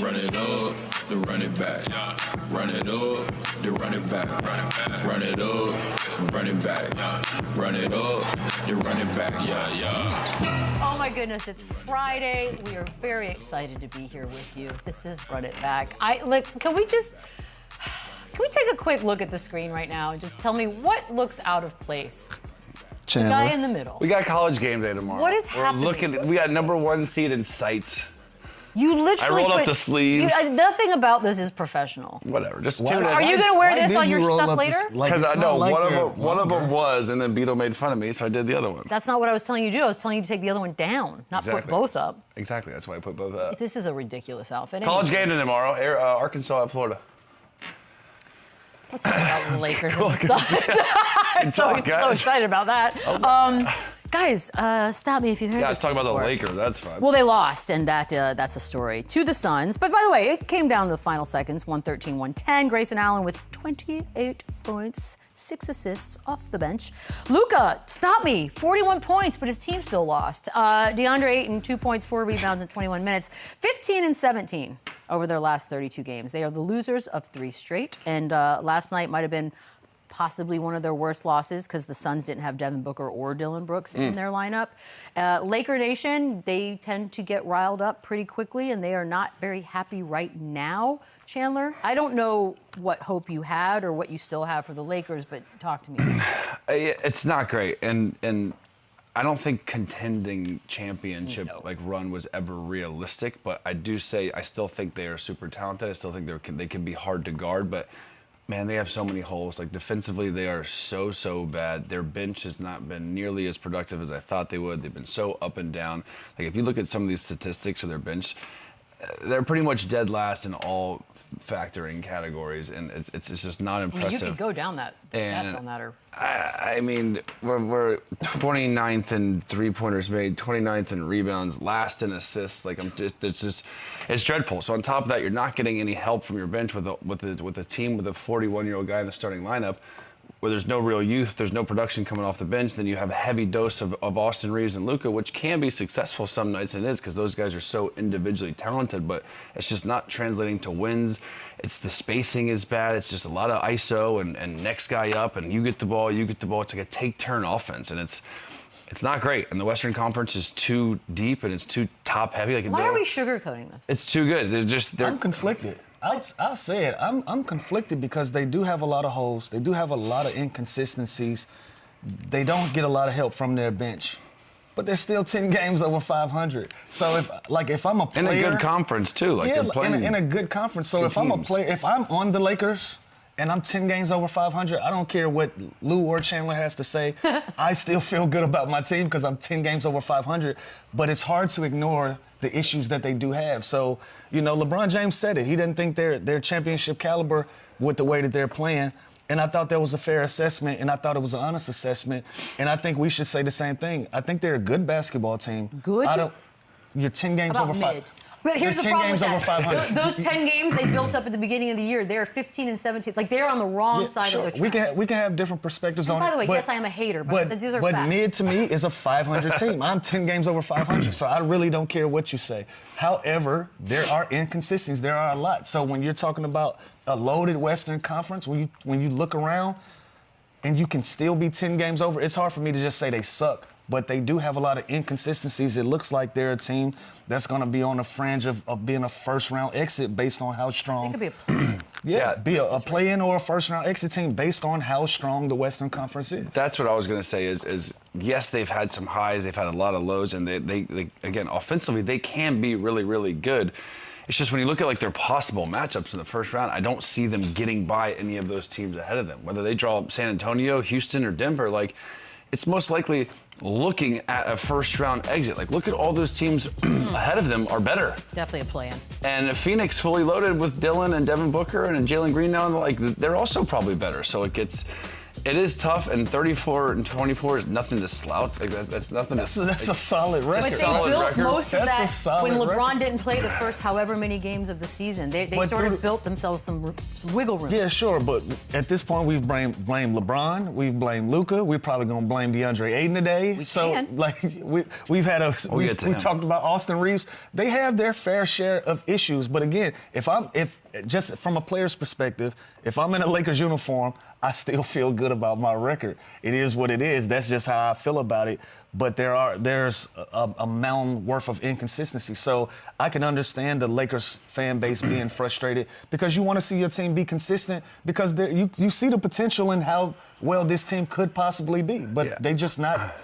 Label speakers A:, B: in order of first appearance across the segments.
A: Run it up, then run it back. Run it up, then run it back. Run it up, run it back. Run it up, then run it back.
B: Oh my goodness, it's Friday. We are very excited to be here with you. This is Run It Back. Can we take a quick look at the screen right now and just tell me what looks out of place?
C: Chandler.
B: The guy in the middle.
C: We got college game day tomorrow.
B: What is happening?
C: We got #1 seed in sights.
B: You literally
C: I rolled up the sleeves.
B: Nothing about this is professional.
C: Whatever, just tune in.
B: Are you going to wear this on your stuff later?
C: Because I know one of them was, and then Beadle made fun of me, so I did the other one.
B: That's not what I was telling you to do. I was telling you to take the other one down, not put both up.
C: Exactly, that's why I put both up.
B: This is a ridiculous outfit.
C: College game day tomorrow, Arkansas at Florida.
B: Let's talk about the Lakers and stuff. I'm so excited about that. Guys, stop me if you heard.
C: Yeah, let's talk about the Lakers. That's fine.
B: Well, they lost, and that's a story to the Suns. But by the way, it came down to the final seconds, 113-110. Grayson Allen with 28 points, 6 assists off the bench. Luka, stop me, 41 points, but his team still lost. DeAndre Ayton, 2 points, 4 rebounds in 21 minutes, 15 and 17 over their last 32 games. They are the losers of 3 straight, and last night might have been possibly one of their worst losses because the Suns didn't have Devin Booker or Dillon Brooks in their lineup. Laker Nation, they tend to get riled up pretty quickly, and they are not very happy right now. Chandler, I don't know what hope you had or what you still have for the Lakers, but talk to me.
C: It's not great, and I don't think contending championship run was ever realistic, but I do say I still think they are super talented. I still think they can be hard to guard, but man, they have so many holes. Like, defensively, they are so bad. Their bench has not been nearly as productive as I thought they would. They've been so up and down. Like, if you look at some of these statistics for their bench, they're pretty much dead last in all factoring categories, and it's just not impressive.
B: I mean, you could go down that. The stats on that are.
C: I mean, we're 29th in three-pointers made, 29th in rebounds, last in assists. Like, it's dreadful. So on top of that, you're not getting any help from your bench with a team with a 41-year-old guy in the starting lineup, where there's no real youth, there's no production coming off the bench. Then you have a heavy dose of Austin Reeves and Luka, which can be successful some nights, and it is, because those guys are so individually talented, but it's just not translating to wins. It's the spacing is bad. It's just a lot of ISO and next guy up, and you get the ball. It's like a take-turn offense, and it's not great. And the Western Conference is too deep and it's too top-heavy. Like,
B: why are we sugarcoating this?
C: It's too good.
D: I'm conflicted. I'll say it. I'm conflicted because they do have a lot of holes. They do have a lot of inconsistencies. They don't get a lot of help from their bench, but they're still 10 games over 500. So if I'm a player
C: in a good conference too, like they're playing
D: in a good conference. So if I'm a player, if I'm on the Lakers and I'm 10 games over 500, I don't care what Lou or Chandler has to say. I still feel good about my team because I'm 10 games over 500. But it's hard to ignore the issues that they do have. So, LeBron James said it. He didn't think they're championship caliber with the way that they're playing. And I thought that was a fair assessment, and I thought it was an honest assessment. And I think we should say the same thing. I think they're a good basketball team.
B: Good?
D: You're 10 games over 500.
B: But here's the problem with that.
D: Over 500.
B: Those 10 games they built up at the beginning of the year, they're 15 and 17. Like, they're on the wrong side of the track.
D: We can have different perspectives on it.
B: By the way, yes, I am a hater, but these are facts.
D: But mid to me is a 500 team. I'm 10 games over 500, so I really don't care what you say. However, there are inconsistencies. There are a lot. So when you're talking about a loaded Western Conference, when you look around and you can still be 10 games over, it's hard for me to just say they suck. But they do have a lot of inconsistencies. It looks like they're a team that's going to be on the fringe of being a first-round exit based on how strong.
B: It could be a play-in.
D: Be a play-in or a first-round exit team based on how strong the Western Conference is.
C: That's what I was going to say is yes, they've had some highs, they've had a lot of lows, and they again, offensively, they can be really, really good. It's just when you look at their possible matchups in the first round, I don't see them getting by any of those teams ahead of them. Whether they draw San Antonio, Houston, or Denver, it's most likely looking at a first-round exit. Look at all those teams ahead of them are better.
B: Definitely a play-in.
C: And Phoenix fully loaded with Dillon and Devin Booker and Jalen Green now, they're also probably better. So it is tough, and 34 and 24 is nothing to slouch. Like that's nothing.
D: That's a solid record.
B: But they
C: solid
B: built
C: record.
B: most of
D: That's a
B: that
D: solid
B: when LeBron
D: record.
B: didn't play the first however many games of the season. They
D: But
B: sort of
D: through-
B: built themselves some wiggle room.
D: Yeah, sure, but at this point we've blamed LeBron, we've blamed Luka, we're probably gonna blame DeAndre Ayton today.
B: can.
D: Like we've had
C: We'll get to
D: we
C: him.
D: talked about Austin Reeves. They have their fair share of issues, but again, if just from a player's perspective, if I'm in a Lakers uniform, I still feel good about my record. It is what it is. That's just how I feel about it. But there's a mountain worth of inconsistency. So I can understand the Lakers fan base being frustrated because you want to see your team be consistent because you see the potential in how well this team could possibly be. But they just not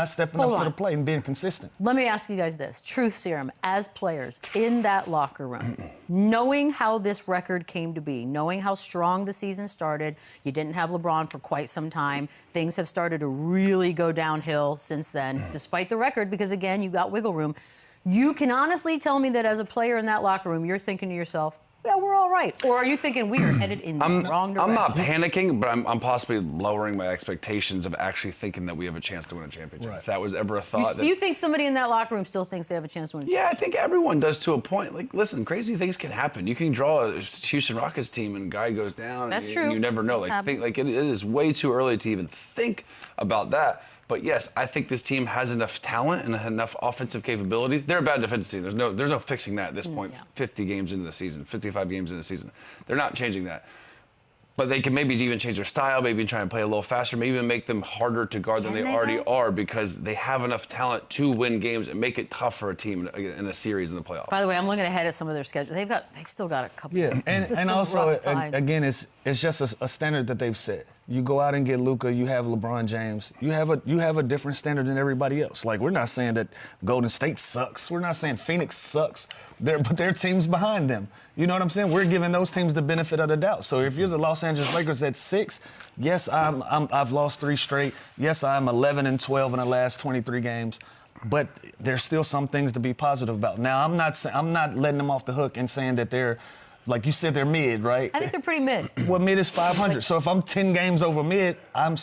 D: stepping
B: Hold
D: up to
B: on.
D: the plate and being consistent.
B: Let me ask you guys this. Truth serum, as players in that locker room, knowing how this record came to be, knowing how strong the season started, you didn't have LeBron for quite some time. Things have started to really go downhill since then, despite the record, because again, you got wiggle room. You can honestly tell me that as a player in that locker room, you're thinking to yourself, yeah, we're all right. Or are you thinking we are headed in the wrong direction?
C: I'm not panicking, but I'm possibly lowering my expectations of actually thinking that we have a chance to win a championship.
D: Right.
C: If that was ever a thought.
B: You think somebody in that locker room still thinks they have a chance to win?
C: Yeah, I think everyone does to a point. Like, listen, crazy things can happen. You can draw a Houston Rockets team and a guy goes down.
B: That's
C: and
B: true.
C: You never know.
B: Things happen.
C: It is way too early to even think about that. But yes, I think this team has enough talent and enough offensive capabilities. They're a bad defensive team. There's no fixing that at this point.
B: Yeah.
C: 50 games into the season, 55 games into the season. They're not changing that. But they can maybe even change their style, maybe try and play a little faster, maybe even make them harder to guard than
B: Can
C: they
B: they,
C: already
B: though?
C: are because they have enough talent to win games and make it tough for a team in a series in the playoffs.
B: By the way, I'm looking ahead at some of their schedule. They've still got a couple.
D: Yeah, and
B: some
D: also,
B: rough times.
D: again, it's just a standard that they've set. You go out and get Luka, you have LeBron James, you have a different standard than everybody else. Like, we're not saying that Golden State sucks. We're not saying Phoenix sucks. But there are teams behind them. You know what I'm saying? We're giving those teams the benefit of the doubt. So if you're the Los Angeles Lakers at 6, yes, I've lost 3 straight. Yes, I'm 11-12 in the last 23 games. But there's still some things to be positive about. Now, I'm not letting them off the hook and saying that they're, like you said, they're mid, right?
B: I think they're pretty mid.
D: Well, mid is 500. So if I'm 10 games over mid,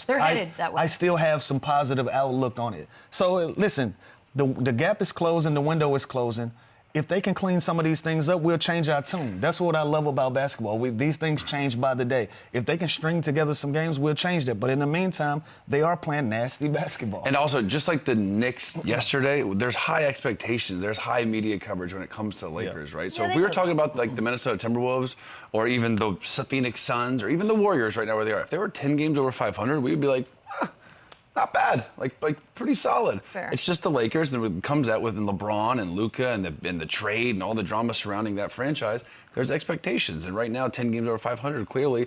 B: They're headed that way.
D: I still have some positive outlook on it. So listen, the gap is closing, the window is closing. If they can clean some of these things up, we'll change our tune. That's what I love about basketball. These things change by the day. If they can string together some games, we'll change that. But in the meantime, they are playing nasty basketball.
C: And also, just like the Knicks yesterday, there's high expectations. There's high media coverage when it comes to Lakers, right? So
B: Yeah,
C: if
B: they
C: we were
B: know
C: talking about like the Minnesota Timberwolves or even the Phoenix Suns or even the Warriors right now where they are, if they were 10 games over 500, we would be like, not bad, like pretty solid.
B: Fair.
C: It's just the Lakers, and it comes out with LeBron and Luka and the trade and all the drama surrounding that franchise. There's expectations, and right now 10 games over 500 clearly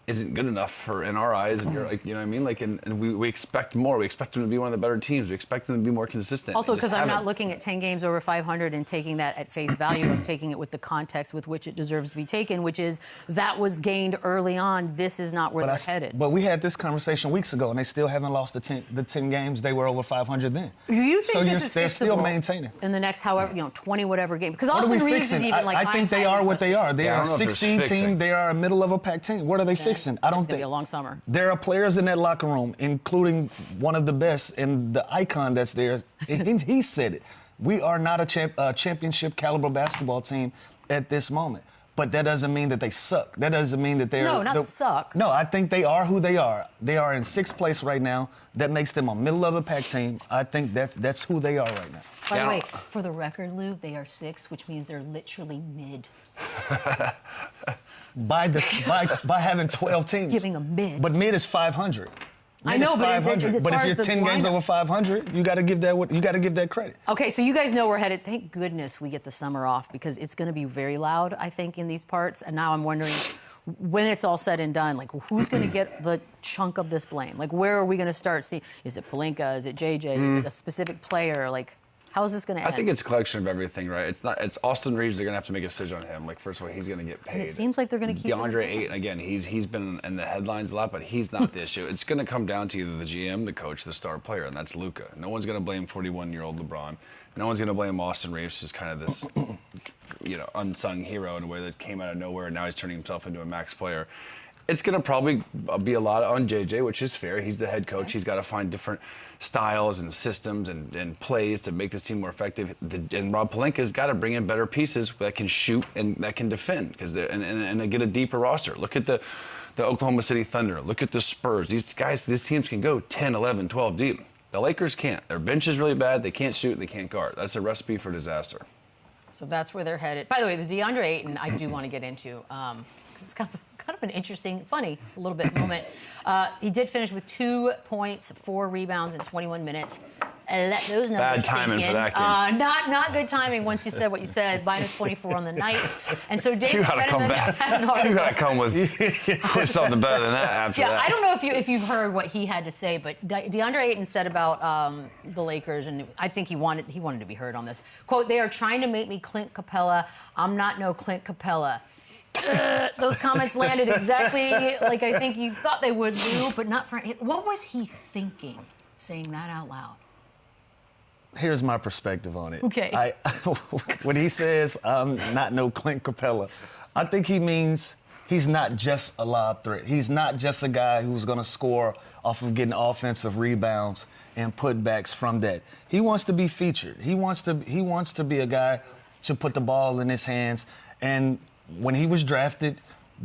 C: isn't good enough in our eyes. And you're like, you know what I mean? Like, and we expect more. We expect them to be one of the better teams. We expect them to be more consistent.
B: Also,
C: They just
B: because I'm not
C: haven't.
B: looking at 10 games over 500 and taking that at face value. I'm taking it with the context with which it deserves to be taken, which is that was gained early on. This is not where they're headed.
D: But we had this conversation weeks ago, and they still haven't lost the 10 games they were over 500 then.
B: Do you think
D: so
B: this is
D: they're still
B: fixable
D: maintaining.
B: in the next, however, 20 whatever game? Because
D: What are we
B: Austin Reeves is
D: fixing?
B: even like
D: I think they are what they are. They
C: Yeah, I
D: are a
C: don't know if there's
D: 16
C: fixing.
D: team. They are a middle of a pack team. What are they fixing? I don't
B: It's gonna be
D: think.
B: a long summer.
D: There are players in that locker room, including one of the best and the icon that's there. He said it. We are not a championship caliber basketball team at this moment. But that doesn't mean that they suck. That doesn't mean that they're...
B: No, not suck.
D: No, I think they are who they are. They are in 6th place right now. That makes them a middle-of-the-pack team. I think that's who they are right now.
B: By the
C: Yeah.
B: way, for the record, Lou, they are 6, which means they're literally mid.
D: By having 12 teams.
B: Giving a mid.
D: But mid is 500.
B: I
D: Mid
B: know,
D: is
B: but
D: 500.
B: as
D: But
B: far
D: if
B: as
D: you're
B: the
D: 10 games
B: lineup-
D: over 500, you got to give that credit.
B: Okay, so you guys know we're headed. Thank goodness we get the summer off because it's going to be very loud, I think, in these parts. And now I'm wondering, when it's all said and done, like who's going to get the chunk of this blame? Like where are we going to start seeing? Is it Pelinka? Is it JJ? Is it a specific player? Like how is this going to end?
C: I think it's a collection of everything, right? It's Austin Reeves. They're gonna have to make a decision on him. Like, first of all, he's gonna get paid.
B: And it seems like they're going to keep
C: DeAndre Ayton again. He's been in the headlines a lot, but he's not the issue. It's gonna come down to either the GM, the coach, the star player, and that's Luka. No one's gonna blame 41-year-old LeBron. No one's gonna blame Austin Reeves, who's kind of this, unsung hero in a way that came out of nowhere, and now he's turning himself into a max player. It's going to probably be a lot on JJ, which is fair. He's the head coach. He's got to find different styles and systems and plays to make this team more effective. And Rob Pelinka's got to bring in better pieces that can shoot and that can defend, because and they get a deeper roster. Look at the Oklahoma City Thunder. Look at the Spurs. These teams can go 10, 11, 12 deep. The Lakers can't. Their bench is really bad. They can't shoot. They can't guard. That's a recipe for disaster.
B: So that's where they're headed. By the way, the DeAndre Ayton, I do want to get into. It's kind of an interesting, funny, a little bit moment. He did finish with 2 points, 4 rebounds in 21 minutes. Let those numbers
C: bad timing
B: sink in.
C: for that game.
B: Not good timing once you said what you said. Minus 24 on the night. And so David
C: You got to come back. You got to come with something better than that after that.
B: I don't know if you've heard what he had to say, but DeAndre Ayton said about the Lakers, and I think he wanted to be heard on this. Quote, "They are trying to make me Clint Capella. I'm not no Clint Capella." Those comments landed exactly like I think you thought they would do, but not for. What was he thinking saying that out loud?
D: Here's my perspective on it.
B: Okay.
D: When he says, I'm not no Clint Capella, I think he means he's not just a lob threat. He's not just a guy who's going to score off of getting offensive rebounds and putbacks from that. He wants to be featured. He wants to be a guy to put the ball in his hands. And when he was drafted,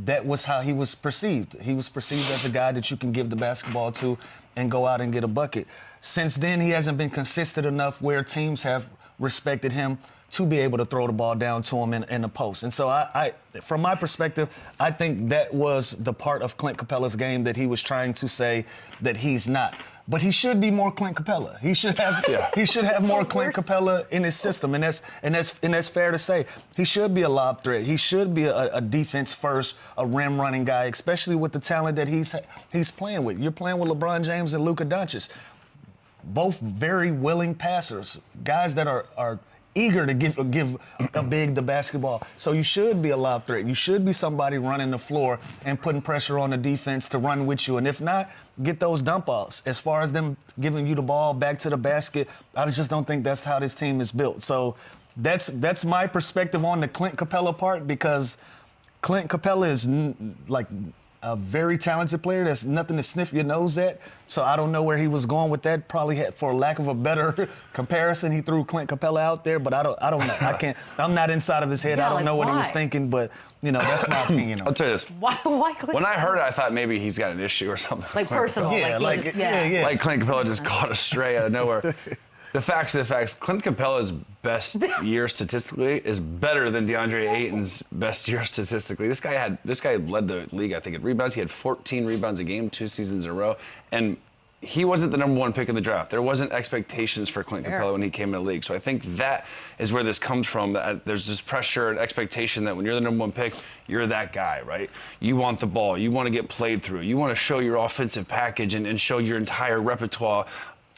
D: that was how he was perceived. He was perceived as a guy that you can give the basketball to and go out and get a bucket. Since then, he hasn't been consistent enough where teams have respected him to be able to throw the ball down to him in the post. And so I, from my perspective, I think that was the part of Clint Capella's game that he was trying to say that he's not. But he should be more Clint Capella. He should have more Clint Capella in his system, and that's fair to say. He should be a lob threat. He should be a defense first, a rim running guy, especially with the talent that he's playing with. You're playing with LeBron James and Luka Doncic, both very willing passers, guys that are eager to give a big the basketball. So you should be a lob threat. You should be somebody running the floor and putting pressure on the defense to run with you. And if not, get those dump offs. As far as them giving you the ball back to the basket, I just don't think that's how this team is built. So that's my perspective on the Clint Capella part, because Clint Capella is like a very talented player. There's nothing to sniff your nose at. So I don't know where he was going with that. Probably for lack of a better comparison, he threw Clint Capella out there, but I don't know. I'm not inside of his head.
B: Yeah,
D: I don't know what
B: why?
D: he was thinking, but that's my opinion.
C: I'll tell you this.
B: Why Clint?
C: When I heard it, I thought maybe he's got an issue or something.
B: Like personal.
D: Yeah,
B: like
C: Like Clint Capella just caught a stray out of nowhere. The facts are the facts. Clint Capella's best year statistically is better than DeAndre Ayton's best year statistically. This guy led the league, I think, in rebounds. He had 14 rebounds a game 2 seasons in a row, and he wasn't the #1 pick in the draft. There wasn't expectations for Clint Capella when he came in the league. So I think that is where this comes from. That there's this pressure and expectation that when you're the #1 pick, you're that guy, right? You want the ball. You want to get played through. You want to show your offensive package and show your entire repertoire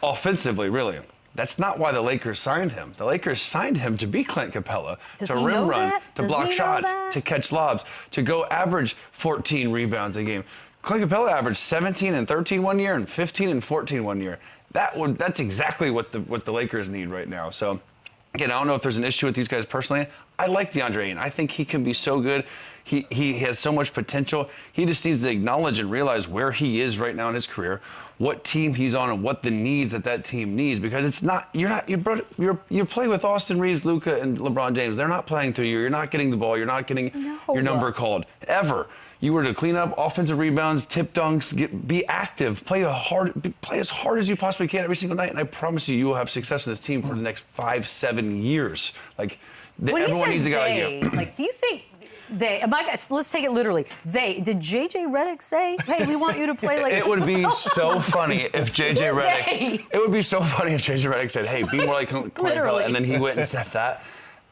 C: offensively, really. That's not why the Lakers signed him. The Lakers signed him to be Clint Capella, to rim run, to block shots, to catch lobs, to go average 14 rebounds a game. Clint Capella averaged 17 and 13 one year and 15 and 14 one year. That's exactly what the Lakers need right now. So, again, I don't know if there's an issue with these guys personally. I like DeAndre Ayton. I think he can be so good. He has so much potential. He just needs to acknowledge and realize where he is right now in his career, what team he's on, and what the needs that team needs. Because it's not you play with Austin Reeves, Luka, and LeBron James. They're not playing through you. You're not getting the ball. You're not getting your number called ever. You were to clean up offensive rebounds, tip dunks, be active, play as hard as you possibly can every single night, and I promise you will have success in this team for the next 5-7 years. Like everyone needs a guy.
B: Like, do you think? Let's take it literally. Did JJ Redick say, "Hey, we want you to play like"?
C: It would be so funny if JJ Redick. It would be so funny if JJ Redick said, "Hey, be more like Clint Capella," and then he went and said that.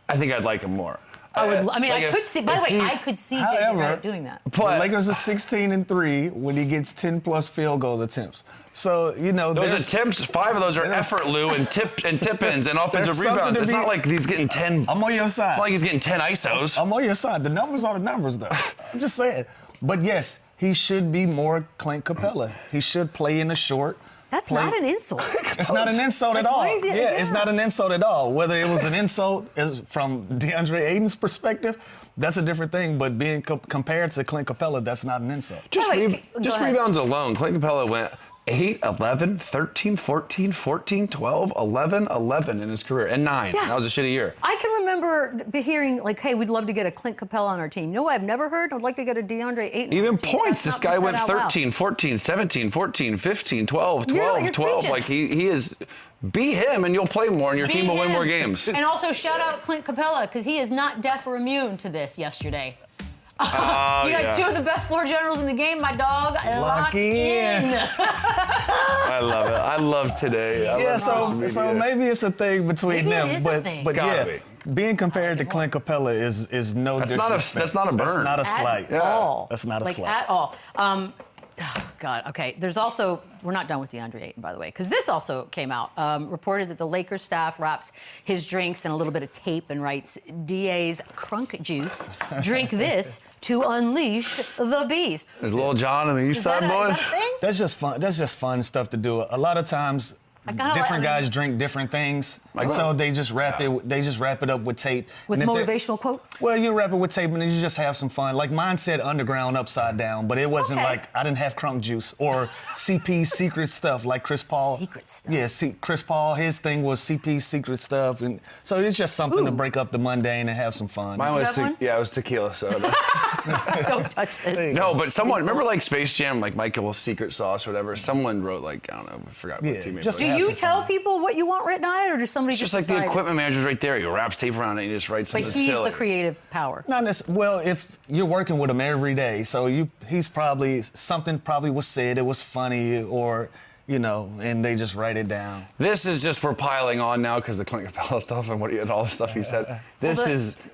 C: I think I'd like him more.
B: I could see. By the way, I could see JJ Redick doing that.
D: The Lakers are 16-3 when he gets 10+ field goal attempts. So
C: those attempts. 5 of those are effort, Lou, and tip-ins and offensive rebounds. It's not like he's getting 10.
D: I'm on your side.
C: It's not like he's getting 10 ISOs.
D: I'm on your side. The numbers are the numbers, though. I'm just saying. But yes, he should be more Clint Capella. He should play in the short,
B: That's not an insult.
D: It's not an insult at all. It's not an insult at all. Whether it was an insult from DeAndre Ayton's perspective, that's a different thing. But being compared to Clint Capela, that's not an insult.
C: Just rebounds alone. Clint Capela went 8, 11, 13, 14, 14, 12, 11, 11 in his career, and 9.
B: Yeah.
C: That was a shitty year.
B: I can remember hearing, like, hey, we'd love to get a Clint Capela on our team. You know what I've never heard? I'd like to get a DeAndre Ayton.
C: Even points. This guy went 13, 14, 17, 14, 15, 12, 12, 12. Like, he is... Be him, and you'll play more, and your team will win more games.
B: And also, shout out Clint Capela, because he is not deaf or immune to this yesterday. You got 2 of the best floor generals in the game, my dog. Lock in.
C: I love it. I love today.
D: So maybe it's a thing between them, but being compared to Clint Capela is no disrespect.
C: That's not a burn.
D: That's not a slight.
B: At all.
D: That's not a slight.
B: At all. Oh, God, okay. There's also, we're not done with DeAndre Ayton, by the way, because this also came out. Reported that the Lakers staff wraps his drinks in a little bit of tape and writes, DA's crunk juice. Drink this to unleash the beast.
C: There's Lil John and the East Side Boys.
B: Is that a thing?
D: That's just fun. That's just fun stuff to do. A lot of times, different guys drink different things, so they just wrap it. They just wrap it up with tape.
B: With motivational quotes.
D: Well, you wrap it with tape and you just have some fun. Like mine said Underground upside down, but it wasn't like I didn't have crunk juice or CP's secret stuff like Chris Paul.
B: Secret stuff.
D: Yeah, Chris Paul. His thing was CP's secret stuff, and so it's just something to break up the mundane and have some fun.
C: Mine was it was tequila soda.
B: Don't touch this.
C: No, but someone remember like Space Jam, like Michael's secret sauce or whatever. Someone wrote like I don't know, I forgot what teammate.
B: Do you tell people what you want written on it, or does somebody
C: just like the equipment manager's right there? He wraps tape around it and he just writes something silly.
B: But he's the creative power.
D: Not necessarily. Well, if you're working with him every day, so he's probably something was said. It was funny, or and they just write it down.
C: This is just we're piling on now because the Clint Capela stuff and all the stuff he said.
B: He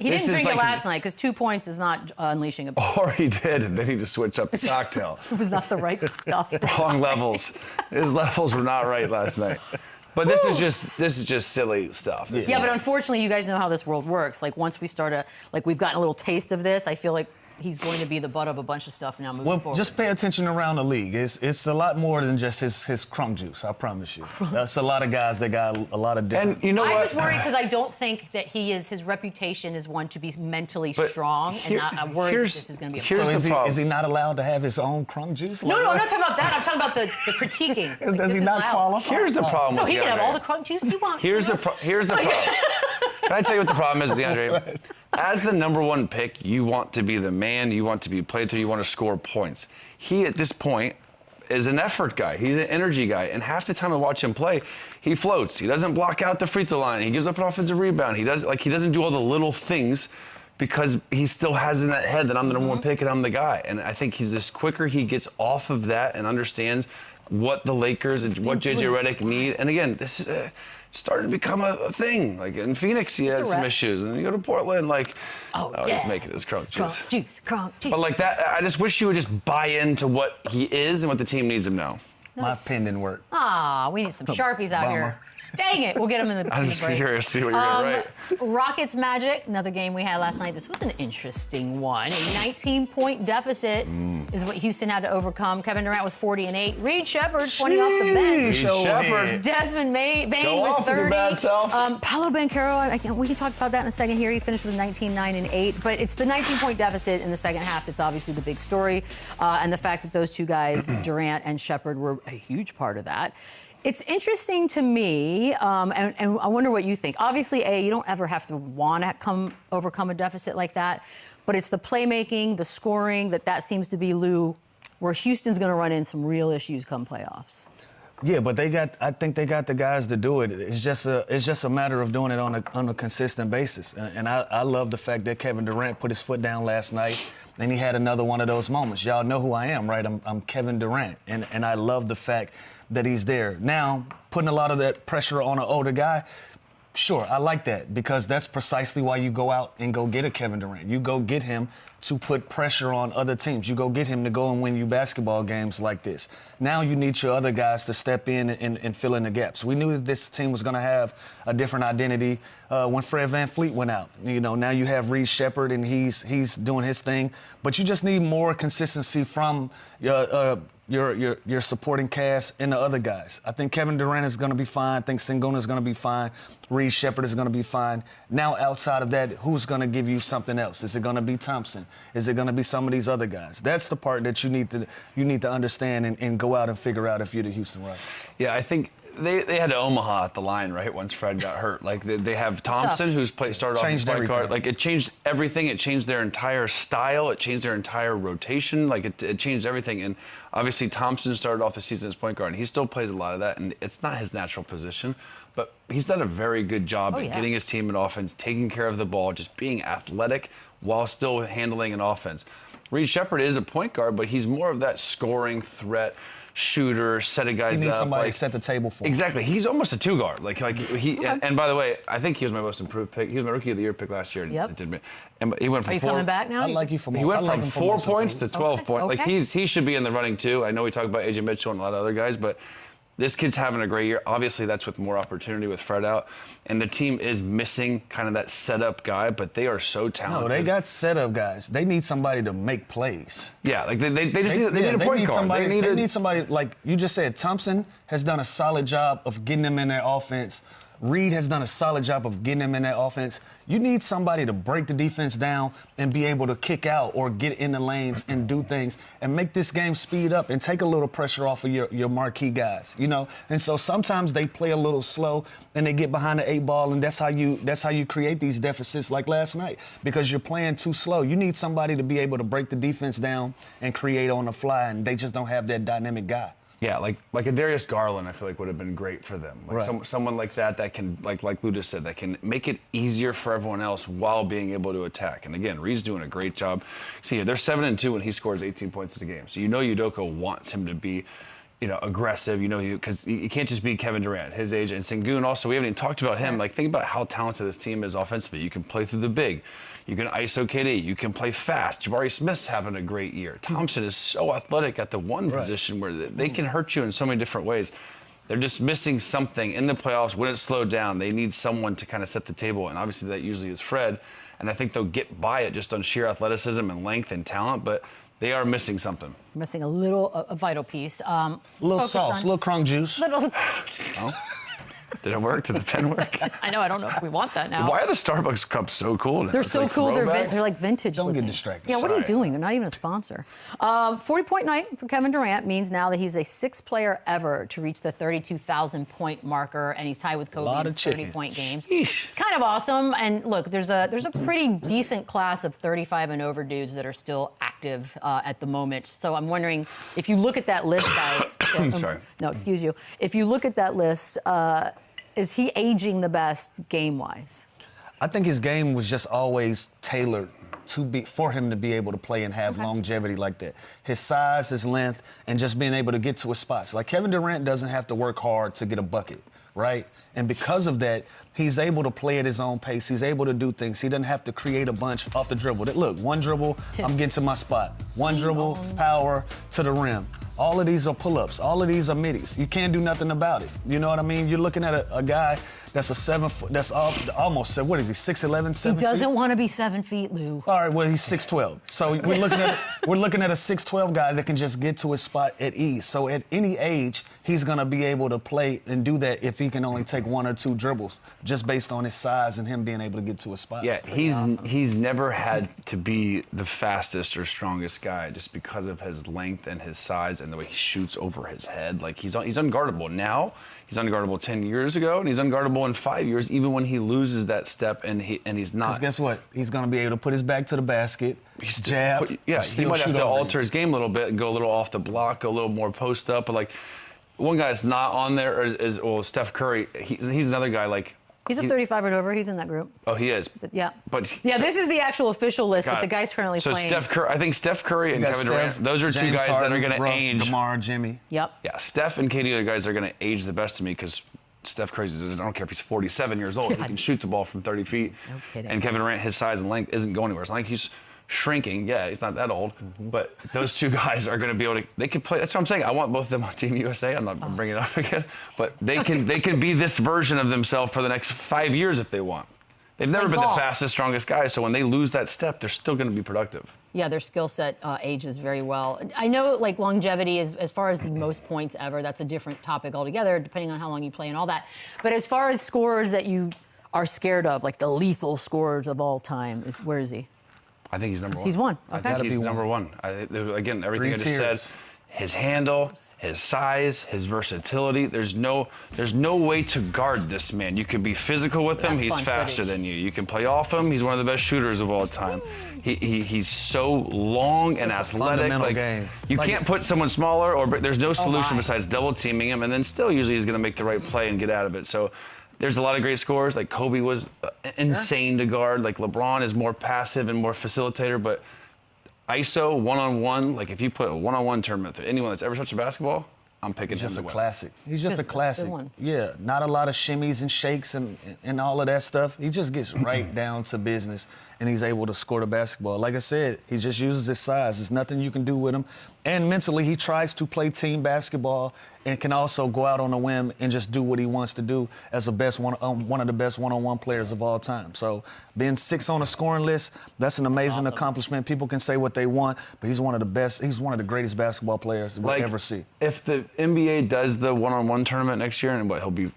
B: didn't drink it last night because 2 points is not unleashing a beast.
C: Or he did, and then he just switched up the cocktail.
B: It was not the right stuff.
C: Wrong levels. His levels were not right last night. But this is just silly stuff.
B: Yeah, but unfortunately, you guys know how this world works. Like once we start we've gotten a little taste of this, I feel like he's going to be the butt of a bunch of stuff now moving forward.
D: Just pay attention around the league. It's a lot more than just his crumb juice, I promise you. That's a lot of guys that got a lot of different...
C: And you know what?
B: I just worry because I don't think that his reputation is one to be mentally strong, and I worry that this is going to be a
D: problem. Is he not allowed to have his own crumb juice?
B: No, I'm not talking about that. I'm talking about the critiquing.
D: Does he not qualify?
C: Here's the problem with
B: he can have all the crumb juice he wants.
C: Here's the problem. Can I tell you what the problem is, DeAndre? As the #1 pick, you want to be the man, you want to be played through, you want to score points. He, at this point, is an effort guy. He's an energy guy. And half the time I watch him play, he floats. He doesn't block out the free throw line. He gives up an offensive rebound. He doesn't do all the little things because he still has in that head that I'm the #1 pick and I'm the guy. And I think he's quicker he gets off of that and understands what the Lakers and what JJ Redick need. And again, this is starting to become a thing. Like in Phoenix, he had some issues, and then you go to Portland, he's making his crunk juice.
B: Crunk juice.
C: But like that, I just wish you would just buy into what he is and what the team needs him now.
D: My pen didn't work.
B: We need some Sharpies out here. Dang it, we'll get them in the break.
C: I'm just curious to see what you're going to write.
B: Rockets Magic, another game we had last night. This was an interesting one. A 19-point deficit is what Houston had to overcome. Kevin Durant with 40 and 8. Reed Shepard 20 off the bench.
C: Shepard.
B: Desmond Bain with 30. Paolo Banchero, we can talk about that in a second here. He finished with 19, 9, and 8. But it's the 19-point deficit in the second half that's obviously the big story. And the fact that those two guys, Durant and Shepard, were a huge part of that. It's interesting to me, and I wonder what you think. Obviously, you don't ever have to want to overcome a deficit like that, but it's the playmaking, the scoring, that seems to be, Lou, where Houston's going to run in some real issues come playoffs.
D: Yeah, but I think they got the guys to do it. It's just a matter of doing it on a consistent basis. And I love the fact that Kevin Durant put his foot down last night, and he had another one of those moments. Y'all know who I am, right? I'm Kevin Durant, and I love the fact that he's there. Now, putting a lot of that pressure on an older guy, sure, I like that, because that's precisely why you go out and go get a Kevin Durant. You go get him to put pressure on other teams. You go get him to go and win you basketball games like this. Now you need your other guys to step in and fill in the gaps. We knew that this team was going to have a different identity when Fred VanVleet went out. Now you have Reed Shepard, and he's doing his thing. But you just need more consistency from your supporting cast and the other guys. I think Kevin Durant is going to be fine. I think Sengun is going to be fine. Reed Shepherd is going to be fine. Now, outside of that, who's going to give you something else? Is it going to be Thompson? Is it going to be some of these other guys? That's the part that you need to understand and go out and figure out if you're the Houston Rockets.
C: Yeah, I think they had Omaha at the line, right, once Fred got hurt. Like, they have Thompson, who's started off as point guard. Like, it changed everything. It changed their entire style. It changed their entire rotation. Like, it changed everything. And obviously, Thompson started off the season as point guard, and he still plays a lot of that. And it's not his natural position, but he's done a very good job at getting his team in offense, taking care of the ball, just being athletic while still handling an offense. Reed Shepherd is a point guard, but he's more of that scoring threat, shooter, set of guys up.
D: He needs somebody to set the table for him.
C: Exactly. He's almost a two guard. And by the way, I think he was my most improved pick. He was my Rookie of the Year pick last year.
B: Yep.
C: And he went from
B: Are you coming back now?
D: I like you for more.
C: He went from 4 points to 12 points.
B: Okay.
C: Like, he should be in the running too. I know we talk about AJ Mitchell and a lot of other guys, but this kid's having a great year. Obviously, that's with more opportunity with Fred out. And the team is missing kind of that setup guy, but they are so talented.
D: No, they got setup guys. They need somebody to make plays.
C: Yeah, like they just need a point guard.
D: They need somebody, like you just said, Thompson has done a solid job of getting them in their offense. Reed has done a solid job of getting them in that offense. You need somebody to break the defense down and be able to kick out or get in the lanes and do things and make this game speed up and take a little pressure off of your marquee guys, you know? And so sometimes they play a little slow and they get behind the 8 ball, and that's how you create these deficits like last night, because you're playing too slow. You need somebody to be able to break the defense down and create on the fly, and they just don't have that dynamic guy.
C: Yeah, like a Darius Garland, I feel like would have been great for them. Like someone like that can, like Lou just said, that can make it easier for everyone else while being able to attack. And again, Reed's doing a great job. See, they're 7-2 when he scores 18 points in a game. So you know Udoka wants him to be, aggressive. Because you can't just be Kevin Durant, his age, and Sengun. Also, we haven't even talked about him. Like, think about how talented this team is offensively. You can play through the big. You can ISO KD. You can play fast. Jabari Smith's having a great year. Thompson is so athletic at the one position where they can hurt you in so many different ways. They're just missing something in the playoffs. When it's slowed down, they need someone to kind of set the table, and obviously that usually is Fred. And I think they'll get by it just on sheer athleticism and length and talent, but they are missing something.
B: Missing a vital piece.
D: A little sauce, a little crunk juice.
C: Did it work? Did the pen work?
B: I know. I don't know if we want that now.
C: Why are the Starbucks cups so cool now?
B: They're so like cool. They're like vintage.
D: Don't
B: looking.
D: get distracted.
B: Yeah, what are you doing? They're not even a sponsor. 40-point night for Kevin Durant means now that he's a 6th player ever to reach the 32,000-point marker, and he's tied with Kobe in 30-point games.
C: Yeesh.
B: It's kind of awesome. And look, there's a pretty decent class of 35 and over dudes that are still active at the moment. So I'm wondering if you look at that list, guys.
C: Sorry.
B: No, excuse you. If you look at that list. Is he aging the best game-wise?
D: I think his game was just always tailored for him to be able to play and have longevity like that. His size, his length, and just being able to get to his spots. Like, Kevin Durant doesn't have to work hard to get a bucket, right? And because of that, he's able to play at his own pace. He's able to do things. He doesn't have to create a bunch off the dribble. Look, one dribble, I'm getting to my spot. One dribble, power to the rim. All of these are pull-ups. All of these are middies. You can't do nothing about it. You know what I mean? You're looking at a guy that's a 7 foot, that's almost, what is he, 6'11", 7
B: He doesn't want to be 7 feet, Lou.
D: All right, well, he's 6'12". So we're looking at a 6'12" guy that can just get to his spot at ease. So at any age, he's going to be able to play and do that if he can only take 1 or 2 dribbles, just based on his size and him being able to get to his spot.
C: Yeah, he's never had to be the fastest or strongest guy just because of his length and his size and the way he shoots over his head. Like, he's unguardable now. He's unguardable 10 years ago, and he's unguardable in 5 years, even when he loses that step and he's not.
D: Because guess what? He's going to be able to put his back to the basket, jab.
C: He might have to alter his game a little bit and go a little off the block, go a little more post up. But, like, one guy that's not on there is Steph Curry. He's another guy, like.
B: He's a 35 and over. He's in that group.
C: Oh, he is.
B: Yeah.
C: So,
B: this is the actual official list, but the guys currently playing.
C: So I think Steph Curry and Kevin Durant, those are
D: James
C: 2 guys
D: Harden,
C: that are going to age.
D: DeMar, Jimmy.
B: Yep.
C: Yeah, Steph and KD are the guys that are going to age the best to me because Steph Curry, I don't care if he's 47 years old. He can shoot the ball from 30 feet.
B: No kidding.
C: And Kevin Durant, his size and length isn't going anywhere. It's not like he's shrinking. Yeah, he's not that old. But those 2 guys are going to be able to. They can play. That's what I'm saying. I want both of them on Team USA. I'm not bringing it up again. But they can be this version of themselves for the next 5 years if they want. They've never
B: like
C: been
B: golf.
C: the fastest, strongest guys, so when they lose that step, they're still going to be productive.
B: Yeah, their skill set ages very well. I know, like, longevity is, as far as the most points ever, that's a different topic altogether, depending on how long you play and all that. But as far as scorers that you are scared of, like the lethal scorers of all time, where is he?
C: I think he's number one.
B: He's one.
C: I
B: Okay.
C: think he's number one. Again, everything I just
D: tiers.
C: said. His handle, his size, his versatility. There's no way to guard this man. You can be physical with him.
B: That's
C: He's
B: fun
C: faster
B: footage.
C: than you. You can play off him. He's one of the best shooters of all time. He's so long and
D: It's a
C: athletic.
D: fundamental
C: Like,
D: game.
C: you can't put someone smaller, or there's no solution
B: my.
C: besides double teaming him, and then still usually he's going to make the right play and get out of it. So there's a lot of great scorers. Like Kobe was insane to guard. Like LeBron is more passive and more facilitator, but ISO, one-on-one, like if you put a one-on-one tournament with anyone that's ever touched a basketball, I'm picking him
D: Just
C: to
D: a
C: win.
D: classic. He's just
B: That's
D: a
B: a good
D: classic.
B: one.
D: Yeah, not a lot of shimmies and shakes and all of that stuff. He just gets right down to business, and he's able to score the basketball. Like I said, he just uses his size. There's nothing you can do with him. And mentally, he tries to play team basketball and can also go out on a whim and just do what he wants to do as one of the best one-on-one players of all time. So being 6th on the scoring list, that's an amazing accomplishment. People can say what they want, but he's one of the best. He's one of the greatest basketball players we'll ever see.
C: If the NBA does the one-on-one tournament next year, and what he'll be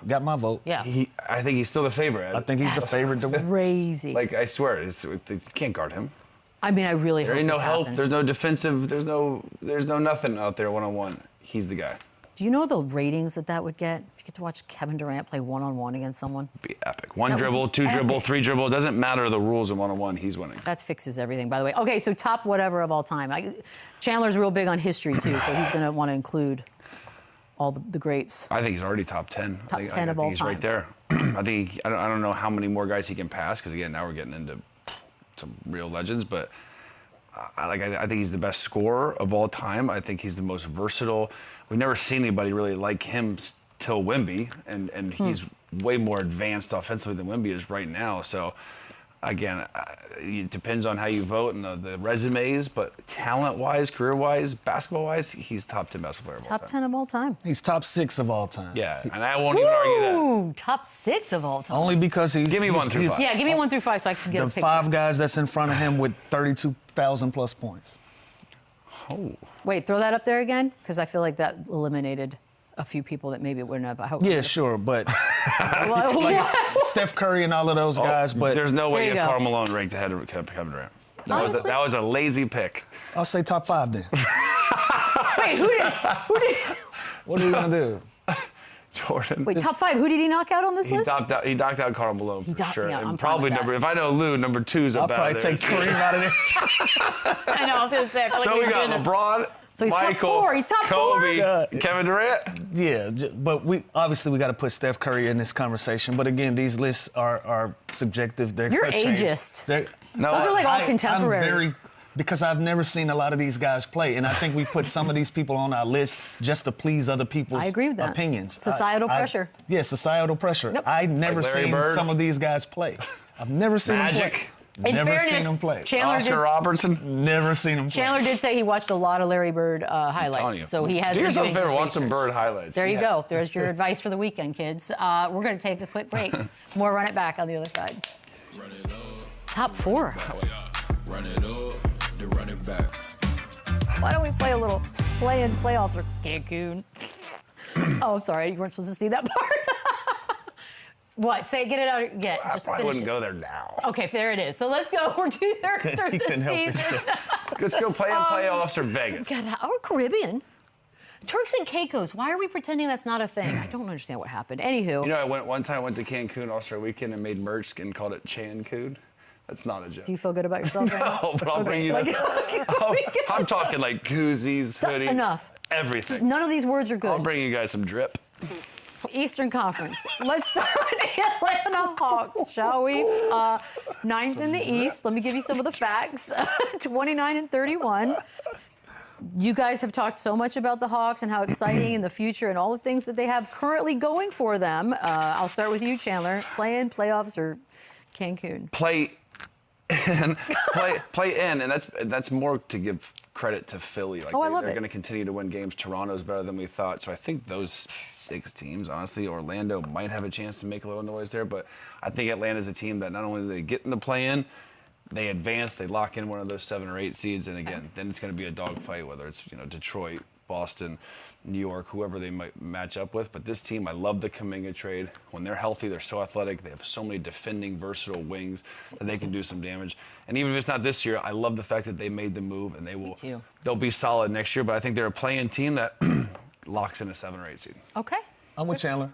D: Got my vote.
B: Yeah.
C: I think he's still the favorite.
D: I think he's the favorite to win.
B: Crazy.
C: Like I swear, you can't guard him.
B: I mean, I really
C: There
B: hope
C: ain't no
B: this
C: help.
B: happens.
C: There's no defensive. There's no nothing out there one-on-one. He's the guy.
B: Do you know the ratings that would get if you get to watch Kevin Durant play one-on-one against someone?
C: It'd be epic. One
B: That would
C: dribble,
B: be
C: two dribble,
B: epic.
C: 3 dribble. It doesn't matter the rules in one-on-one. He's winning.
B: That fixes everything, by the way. Okay, so top whatever of all time. Chandler's real big on history, too, so he's going to want to include all the greats.
C: I think he's already top 10.
B: Top 10
C: I think
B: of all
C: he's
B: time.
C: right there. I don't know how many more guys he can pass, because again, now we're getting into some real legends, but I think he's the best scorer of all time. I think he's the most versatile. We've never seen anybody really like him till Wemby, and he's way more advanced offensively than Wemby is right now. So, again, it depends on how you vote and the resumes, but talent-wise, career-wise, basketball-wise, he's top 10 basketball player of all
B: Top
C: time.
B: 10 of all time.
D: He's top 6 of all time.
C: Yeah, and I won't even argue that.
B: Ooh, top 6 of all time.
D: Only because he's...
C: Give me 1 through
D: he's
C: 5.
B: Yeah, give me 1 through 5 so I can get
D: the
B: a picture.
D: 5 guys that's in front of him with 32,000 plus points.
C: Oh.
B: Wait, throw that up there again? Because I feel like that eliminated a few people that maybe it wouldn't have. I hope.
D: Yeah, sure, but
B: Well,
D: Steph Curry and all of those guys, but
C: There's no way
B: There
C: you
B: you
C: have
B: go.
C: Karl Malone ranked ahead of Kevin Durant.
B: Honestly?
C: That was a lazy pick.
D: I'll say top 5 then.
B: wait, who did?
D: What are you going to do?
C: Jordan.
B: Wait, top 5. Who did he knock out on this
C: He
B: list?
C: knocked out Karl Malone for
B: knocked
C: sure.
B: me out. I'm
C: And
B: fine
C: probably
B: with that.
C: if I know Lou, number 2's
D: I'll
C: up out
D: probably
C: of there.
D: take Kareem out of there.
B: I know, I was going to say. I feel like
C: So we got
B: did this.
C: LeBron,
B: So he's top
C: Michael,
B: 4. He's top 4?
C: Kobe,
D: Yeah.
C: Kevin Durant.
D: Yeah, but we got to put Steph Curry in this conversation. But again, these lists are subjective. They're
B: You're
D: gonna change.
B: ageist.
C: No,
B: Those are like all
D: I'm
B: contemporaries.
D: because I've never seen a lot of these guys play, and I think we put some of these people on our list just to please other people's
B: I agree with that.
D: opinions.
B: Societal pressure.
D: Yeah, societal pressure.
B: Yep.
D: I've never
C: Like Larry
D: seen
C: Bird?
D: some of these guys play. I've never seen them
C: Magic.
D: play.
B: In
D: Never
B: fairness,
D: seen them play.
B: Chandler
C: Oscar
B: did,
C: Robertson.
D: Never seen them play.
B: Chandler did say he watched a lot of Larry Bird
C: Telling
B: highlights.
C: you.
B: So he has
C: Do
B: been
C: yourself a
B: doing
C: favor,
B: his
C: watch some
B: research.
C: Bird highlights.
B: There you go. There's your advice for the weekend, kids. We're going to take a quick break. More Run It Back on the other side. Top 4.
A: Run it up, then run it back.
B: Why don't we play a little play-in playoffs for CANCUN? Oh, sorry. You weren't supposed to see that part. What? Say, get it out.
C: I
B: Just
C: probably
B: finish
C: wouldn't
B: it.
C: go there now.
B: Okay, there it is. So let's go. We're 2/3 through
D: He
B: the
D: couldn't help
B: season.
D: himself.
C: Let's go play in playoffs or Vegas.
B: God, or Caribbean. Turks and Caicos. Why are we pretending that's not a thing? I don't understand what happened. Anywho.
C: You know, one time I went to Cancun All-Star Weekend and made merch and called it Cancun. That's not a joke.
B: Do you feel good about yourself right now?
C: No, but I'll bring you I'm talking like koozies, hoodies.
B: Enough.
C: Everything.
B: None of these words are good.
C: I'll bring you guys some drip.
B: Eastern Conference. Let's start with the Atlanta Hawks, shall we? 9th in the East. Let me give you some of the facts. 29-31. You guys have talked so much about the Hawks and how exciting in the future and all the things that they have currently going for them. I'll start with you, Chandler. Play-in, playoffs, or CANCUN?
C: Play and play in, and that's more to give credit to Philly. Like
B: I love
C: they're
B: it.
C: going to continue to win games. Toronto's better than we thought, so I think those 6 teams, honestly, Orlando might have a chance to make a little noise there, but I think Atlanta's a team that not only do they get in the play-in, they advance, they lock in one of those 7 or 8 seeds, and again, then it's going to be a dogfight, whether it's Detroit, Boston, New York, whoever they might match up with. But this team, I love the Kuminga trade. When they're healthy, they're so athletic. They have so many defending, versatile wings that they can do some damage. And even if it's not this year, I love the fact that they made the move, and they'll be solid next year. But I think they're a play-in team that locks in a 7 or 8 seed.
B: Okay.
D: I'm with Chandler.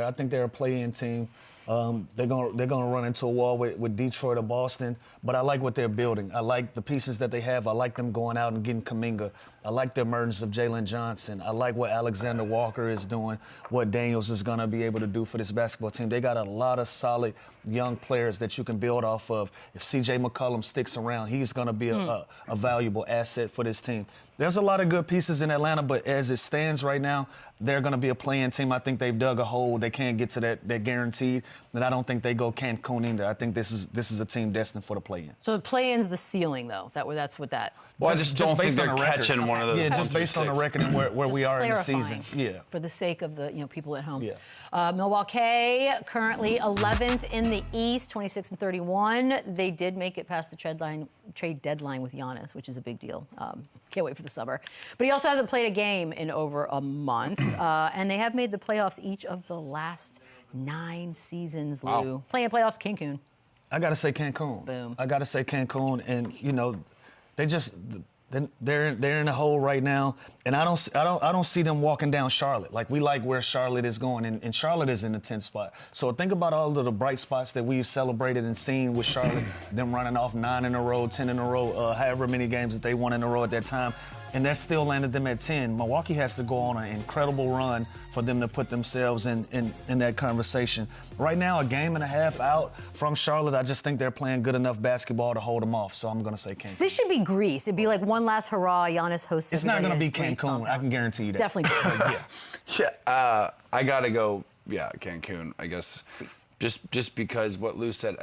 D: I think they're a play-in team. They're gonna run into a wall with Detroit or Boston, but I like what they're building. I like the pieces that they have. I like them going out and getting Kuminga. I like the emergence of Jalen Johnson. I like what Alexander Walker is doing, what Daniels is gonna be able to do for this basketball team. They got a lot of solid young players that you can build off of. If C.J. McCollum sticks around, he's gonna be a valuable asset for this team. There's a lot of good pieces in Atlanta, but as it stands right now, they're gonna be a play-in team. I think they've dug a hole. They can't get to that guaranteed. And I don't think they go CANCUN either. I think this is a team destined for the play-in.
B: So the play-in's the ceiling, though. That's what that.
C: Well, I just don't think they're catching one of those.
D: Yeah, just based on the record and where we are in the season. Yeah.
B: For the sake of the people at home.
D: Yeah.
B: Milwaukee currently 11th in the East, 26-31. They did make it past the trade deadline with Giannis, which is a big deal. Can't wait for the summer. But he also hasn't played a game in over a month, and they have made the playoffs each of the last 9 seasons. Lou,
C: wow.
B: Playing playoffs, CANCUN.
D: I gotta say CANCUN.
B: Boom.
D: I gotta say CANCUN, and they're in a hole right now, and I don't see them walking down Charlotte. Like, we like where Charlotte is going, and Charlotte is in the 10th spot. So think about all of the bright spots that we've celebrated and seen with Charlotte, them running off 9 in a row, 10 in a row, however many games that they won in a row at that time. And that still landed them at 10. Milwaukee has to go on an incredible run for them to put themselves in that conversation. Right now, a game and a half out from Charlotte, I just think they're playing good enough basketball to hold them off. So I'm going to say CANCUN.
B: This should be Greece. It'd be like one last hurrah. Giannis hosts.
D: It's not going to be CANCUN. I can guarantee you that.
B: Definitely.
C: Yeah, I gotta go. Yeah, CANCUN. I guess just because what Lou said.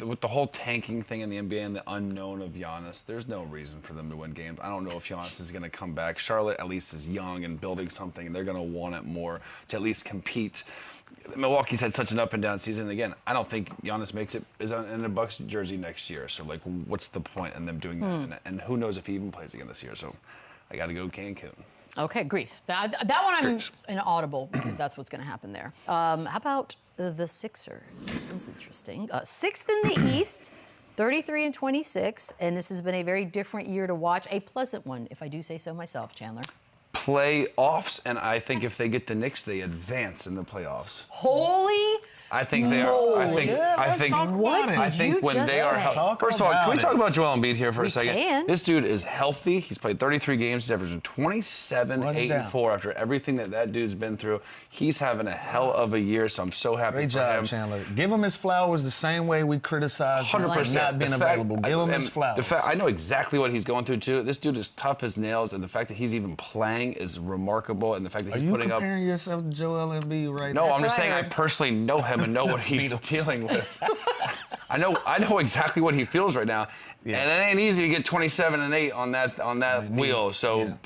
C: With the whole tanking thing in the NBA and the unknown of Giannis, there's no reason for them to win games. I don't know if Giannis is going to come back. Charlotte at least is young and building something, and they're going to want it more to at least compete. Milwaukee's had such an up and down season. Again, I don't think Giannis makes it in a Bucks jersey next year. So, like, what's the point in them doing that? And who knows if he even plays again this year? So, I got to go CANCUN.
B: Okay, Greece. That one I'm an audible because that's what's going to happen there. How about the Sixers? This one's interesting. 6th in the East, 33-26, and this has been a very different year to watch. A pleasant one, if I do say so myself, Chandler.
C: Playoffs, and I think if they get the Knicks, they advance in the playoffs.
B: Holy
C: I think they are. I think when they are healthy. First of all, can we talk about Joel Embiid here for a second?
B: Can.
C: This dude is healthy. He's played 33 games. He's averaging 27, 8, and 4 after everything that dude's been through. He's having a hell of a year, so I'm so happy for him.
D: Great job, Chandler. Give him his flowers the same way we criticize him for not being available. Give him his flowers.
C: I know exactly what he's going through, too. This dude is tough as nails, and the fact that he's even playing is remarkable, and the fact that he's putting up...
D: Are you comparing yourself to Joel Embiid right now?
C: No, I'm just saying I personally know him and know what he's dealing with. I know exactly what he feels right now, and it ain't easy to get 27 and 8 on that wheel. So,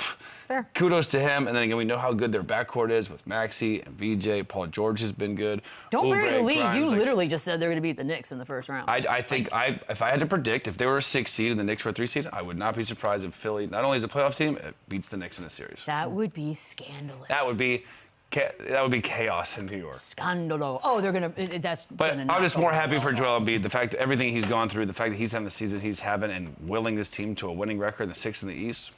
C: kudos to him. And then again, we know how good their backcourt is with Maxey and VJ. Paul George has been good.
B: Don't bury the lead. You literally just said they're going to beat the Knicks in the first round.
C: I think if I had to predict, if they were a 6 seed and the Knicks were a 3 seed, I would not be surprised if Philly, not only is a playoff team, it beats the Knicks in a series.
B: That would be scandalous.
C: That would be chaos in New York.
B: Scandalo. Oh, they're going to... That's.
C: But I'm just more happy for Joel Embiid. The fact that everything he's gone through, the fact that he's having the season he's having and willing this team to a winning record in the 6th in the East,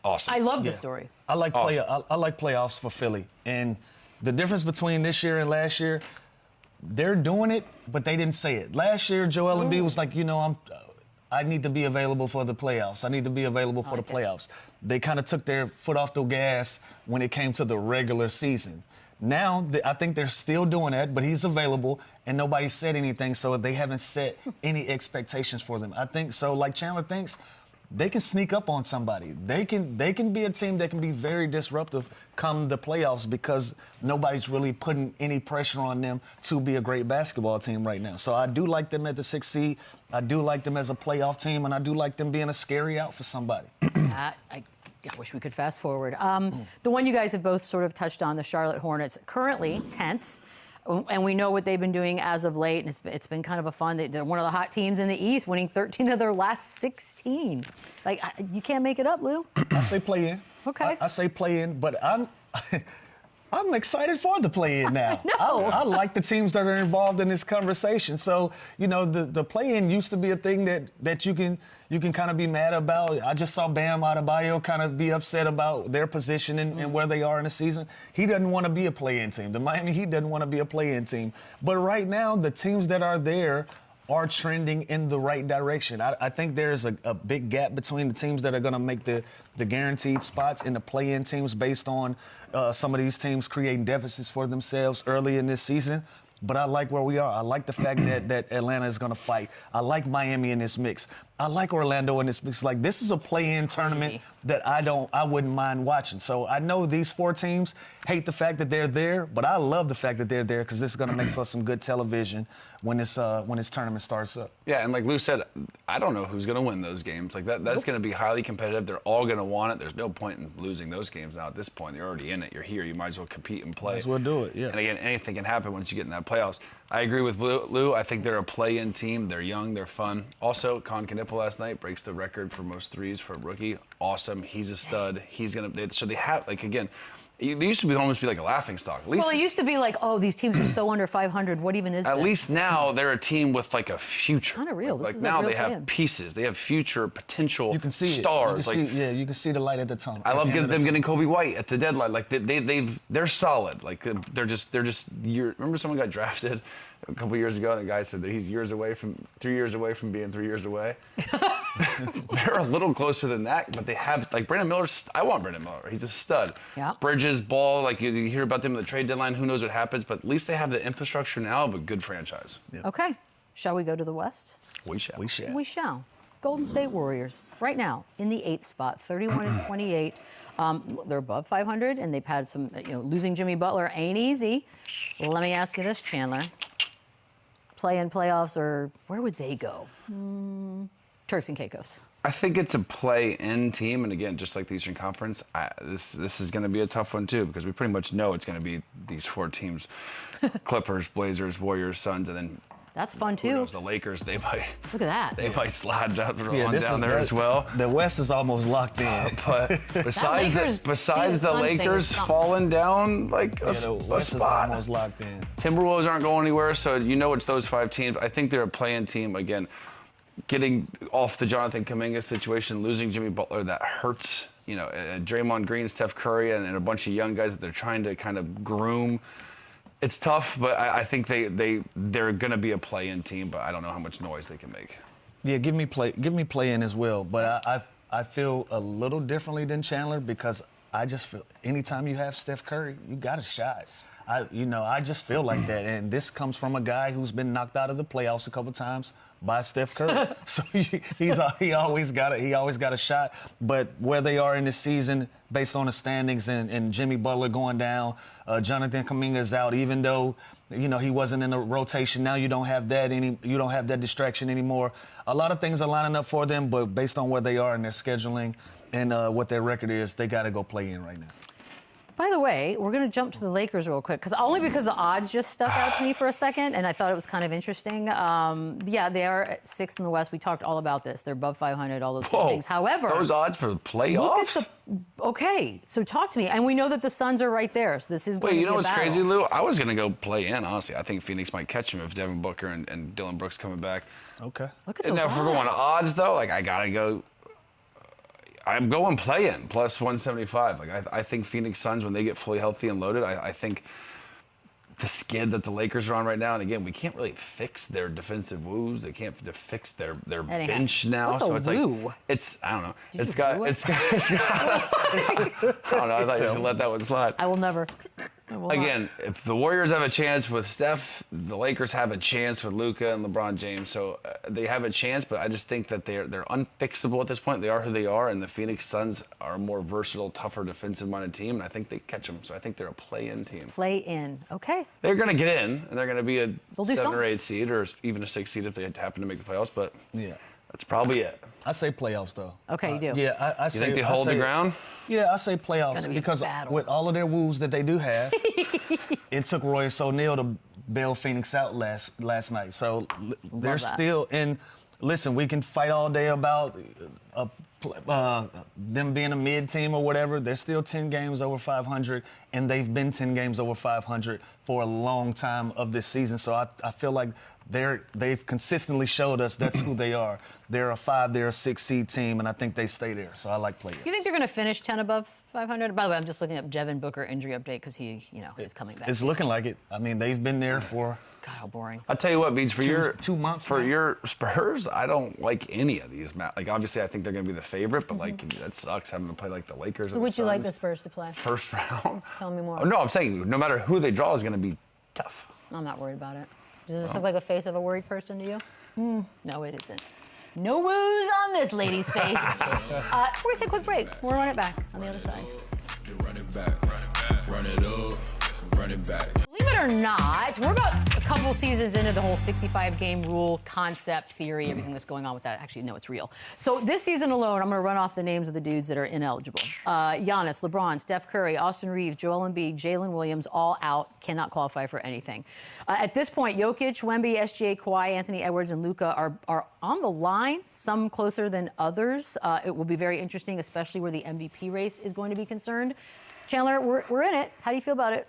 C: awesome.
B: I love the story.
D: I like playoffs for Philly. And the difference between this year and last year, they're doing it, but they didn't say it. Last year, Joel Embiid was like, I need to be available for the playoffs. I need to be available for the playoffs. They kind of took their foot off the gas when it came to the regular season. Now, I think they're still doing that, but he's available, and nobody said anything, so they haven't set any expectations for them. I think so, like Chandler thinks, they can sneak up on somebody. They can be a team that can be very disruptive come the playoffs because nobody's really putting any pressure on them to be a great basketball team right now. So I do like them at the 6th seed. I do like them as a playoff team, and I do like them being a scary out for somebody.
B: I wish we could fast forward. The one you guys have both sort of touched on, the Charlotte Hornets, currently 10th. And we know what they've been doing as of late, and it's been kind of a fun. They're one of the hot teams in the East, winning 13 of their last 16. Like, you can't make it up, Lou.
D: I say play in.
B: Okay.
D: I say play in, but I'm excited for the play-in now. I like the teams that are involved in this conversation. So, you know, the play-in used to be a thing that you can kind of be mad about. I just saw Bam Adebayo kind of be upset about their position and where they are in the season. He doesn't want to be a play-in team. The Miami Heat doesn't want to be a play-in team. But right now, the teams that are there are trending in the right direction. I think there's a big gap between the teams that are going to make the guaranteed spots and the play-in teams based on some of these teams creating deficits for themselves early in this season. But I like where we are. I like the fact that Atlanta is going to fight. I like Miami in this mix. I like Orlando in this mix. Like, this is a play-in tournament that I wouldn't mind watching. So I know these 4 teams hate the fact that they're there, but I love the fact that they're there because this is going to make for some good television when this tournament starts up.
C: Yeah, and like Lou said, I don't know who's going to win those games. Like that's going to be highly competitive. They're all going to want it. There's no point in losing those games now at this point. You're already in it. You're here. You might as well compete and play.
D: Might as well do it, yeah.
C: And again, anything can happen once you get in that playoffs. I agree with Lou. I think they're a play-in team. They're young. They're fun. Also, CANCUN last night breaks the record for most threes for a rookie. Awesome. He's a stud. He's going to – so they have – like, again – they used to almost be like a laughing stock. At least,
B: well, it used to be like, oh, these teams are so under 500. What even is
C: At
B: this?
C: least now they're a team with like a future.
B: Kind of real.
C: Like
B: this
C: now
B: is
C: they have
B: plan.
C: Pieces. They have future potential
D: you can see
C: stars.
D: It. You can see the light at the tunnel.
C: I love them getting Kobe White at the deadline. Like they're solid. Like they're just. Remember someone got drafted a couple years ago, and the guy said that he's 3 years away from being 3 years away. They're a little closer than that, but they have like Brandon Miller. I want Brandon Miller. He's a stud.
B: Yeah.
C: Bridges, Ball. Like you hear about them at the trade deadline. Who knows what happens? But at least they have the infrastructure now of a good franchise.
D: Yeah.
B: Okay. Shall we go to the West?
C: We shall.
B: We shall. Golden State Warriors, right now in the 8th spot, 31-28. They're above 500, and they've had some, losing Jimmy Butler ain't easy. Well, let me ask you this, Chandler. Play-in playoffs, or where would they go? Turks and Caicos.
C: I think it's a play-in team, and again, just like the Eastern Conference, this is going to be a tough one too because we pretty much know it's going to be these 4 teams: Clippers, Blazers, Warriors, Suns, and then
B: that's fun too.
C: Who knows, the Lakers, they might.
B: Look at that.
C: They might slide down there as well.
D: The West is almost locked in.
C: But besides the Lakers falling down like a
D: the West
C: spot,
D: is almost locked in.
C: Timberwolves aren't going anywhere, so it's those 5 teams. I think they're a play-in team again. Getting off the Jonathan Kuminga situation, losing Jimmy Butler, that hurts. Draymond Green, Steph Curry, and a bunch of young guys that they're trying to kind of groom. It's tough, but I think they're going to be a play-in team, but I don't know how much noise they can make.
D: Yeah, give me play-in as well. But I feel a little differently than Chandler because I just feel anytime you have Steph Curry, you got a shot. I just feel like that, and this comes from a guy who's been knocked out of the playoffs a couple times by Steph Curry. So he always got a shot. But where they are in this season, based on the standings and Jimmy Butler going down, Jonathan Kuminga is out. Even though he wasn't in the rotation, now you don't have that distraction anymore. A lot of things are lining up for them, but based on where they are in their scheduling and what their record is, they got to go play in right now.
B: By the way, we're going to jump to the Lakers real quick, because the odds just stuck out to me for a second, and I thought it was kind of interesting. Yeah, they are at 6th in the West. We talked all about this. They're above 500, all those good things. However,
C: those odds for the playoffs?
B: Look at okay, so talk to me. And we know that the Suns are right there, so this is going to be a battle.
C: What's crazy, Lou? I was going to go play in, honestly. I think Phoenix might catch him if Devin Booker and Dylan Brooks coming back.
D: Okay.
B: Look at those
C: odds. If we're going to odds, though, I got to go. I'm going play-in, plus 175. I think Phoenix Suns, when they get fully healthy and loaded, I think the skid that the Lakers are on right now, and again, we can't really fix their defensive woes. They can't fix their bench now.
B: What's
C: so
B: a
C: it's
B: woo?
C: Like I don't know. It's got I don't know. I thought you should let that one slide.
B: I will never.
C: Again, if the Warriors have a chance with Steph, the Lakers have a chance with Luka and LeBron James. So they have a chance, but I just think that they're unfixable at this point. They are who they are, and the Phoenix Suns are a more versatile, tougher, defensive-minded team, and I think they catch them. So I think they're a play-in team.
B: Play-in, okay.
C: They're going to get in, and they're going to be a 7 or 8 seed, or even a 6 seed if they happen to make the playoffs. But
D: yeah,
C: that's probably it.
D: I say playoffs, though.
B: Okay, you do.
D: Yeah, I
C: You
D: say.
C: think they hold the ground?
D: Yeah, I say playoffs
B: be
D: because
B: a battle.
D: with all of their woos that they do have, it took Royce O'Neal to bail Phoenix out last night. So they're still in. Listen, we can fight all day about them being a mid team or whatever. They're still 10 games over 500, and they've been 10 games over 500 for a long time of this season. So I feel like they've consistently showed us that's who they are. They're a 5, they're a 6 seed team, and I think they stay there. So I like players.
B: You think they're going to finish 10 above 500? By the way, I'm just looking up Devin Booker injury update because he, is coming back.
D: It's looking like it. I mean, they've been there for.
B: God, how boring.
C: I'll tell you what, Beats, for your
D: 2 months
C: for
D: now.
C: your Spurs, I don't like any of these. Like, obviously, I think they're going to be the favorite, but like that sucks having to play like the Lakers.
B: Who would you like the Spurs to play?
C: First round.
B: Tell me more.
C: Oh, no, I'm saying no matter who they draw is going to be tough.
B: I'm not worried about it. Does this look like the face of a worried person to you? No, it isn't. No woos on this lady's face. We're going to take a quick break. We'll run it back on the other side.
A: Run it back, run it up, run it back.
B: Believe it or not, we're about a couple seasons into the whole 65-game rule concept theory, everything that's going on with that. Actually, no, it's real. So this season alone, I'm going to run off the names of the dudes that are ineligible. Giannis, LeBron, Steph Curry, Austin Reeves, Joel Embiid, Jalen Williams, all out, cannot qualify for anything. At this point, Jokic, Wemby, SGA, Kawhi, Anthony Edwards, and Luka are on the line, some closer than others. It will be very interesting, especially where the MVP race is going to be concerned. Chandler, we're in it. How do you feel about it?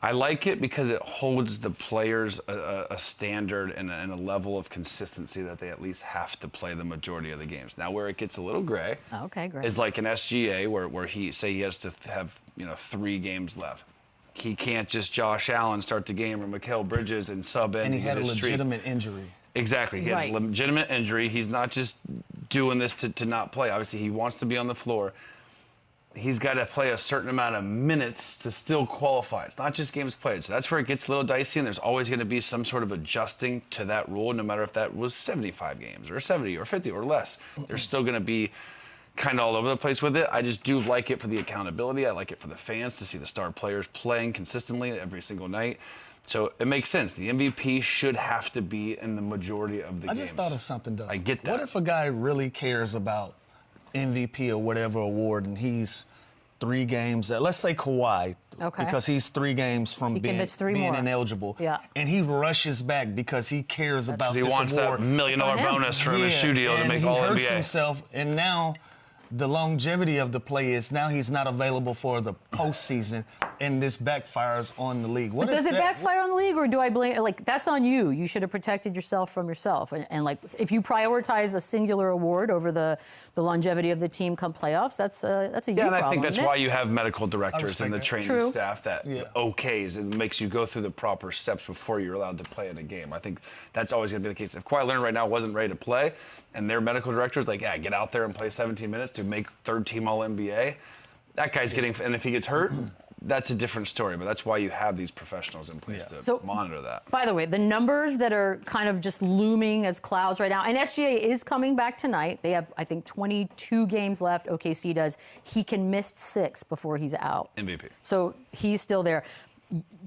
C: I like it because it holds the players a standard and a level of consistency that they at least have to play the majority of the games. Now, where it gets a little gray is like an SGA where he has to have 3 games left. He can't just Josh Allen start the game or Mikal Bridges and sub in.
D: And he had a legitimate injury.
C: Exactly. He has a legitimate injury. He's not just doing this to not play. Obviously, he wants to be on the floor. He's got to play a certain amount of minutes to still qualify. It's not just games played. So that's where it gets a little dicey, and there's always going to be some sort of adjusting to that rule, no matter if that was 75 games or 70 or 50 or less. There's still going to be kind of all over the place with it. I just do like it for the accountability. I like it for the fans to see the star players playing consistently every single night. So it makes sense. The MVP should have to be in the majority of the games.
D: I just thought of something, though.
C: I get that.
D: What if a guy really cares about MVP or whatever award, and he's 3 games, let's say Kawhi, because he's 3 games from being ineligible, and he rushes back because he cares about this award.
C: He wants that $1 million bonus from his shoe deal to make All NBA.
D: And he hurts himself, and now the longevity of the play is now he's not available for the postseason, and this backfires on the league.
B: But does it backfire on the league, or do I blame? Like, that's on you. You should have protected yourself from yourself. And like, if you prioritize a singular award over the longevity of the team come playoffs, that's a you problem.
C: Yeah, and I think that's why you have medical directors and the training staff that okays and makes you go through the proper steps before you're allowed to play in a game. I think that's always going to be the case. If Kawhi Leonard right now wasn't ready to play, and their medical director's like, yeah, get out there and play 17 minutes to make 3rd-team All-NBA, that guy's getting, and if he gets hurt, that's a different story. But that's why you have these professionals in place to monitor that.
B: By the way, the numbers that are kind of just looming as clouds right now, and SGA is coming back tonight. They have, I think, 22 games left. OKC does. He can miss 6 before he's out.
C: MVP.
B: So he's still there.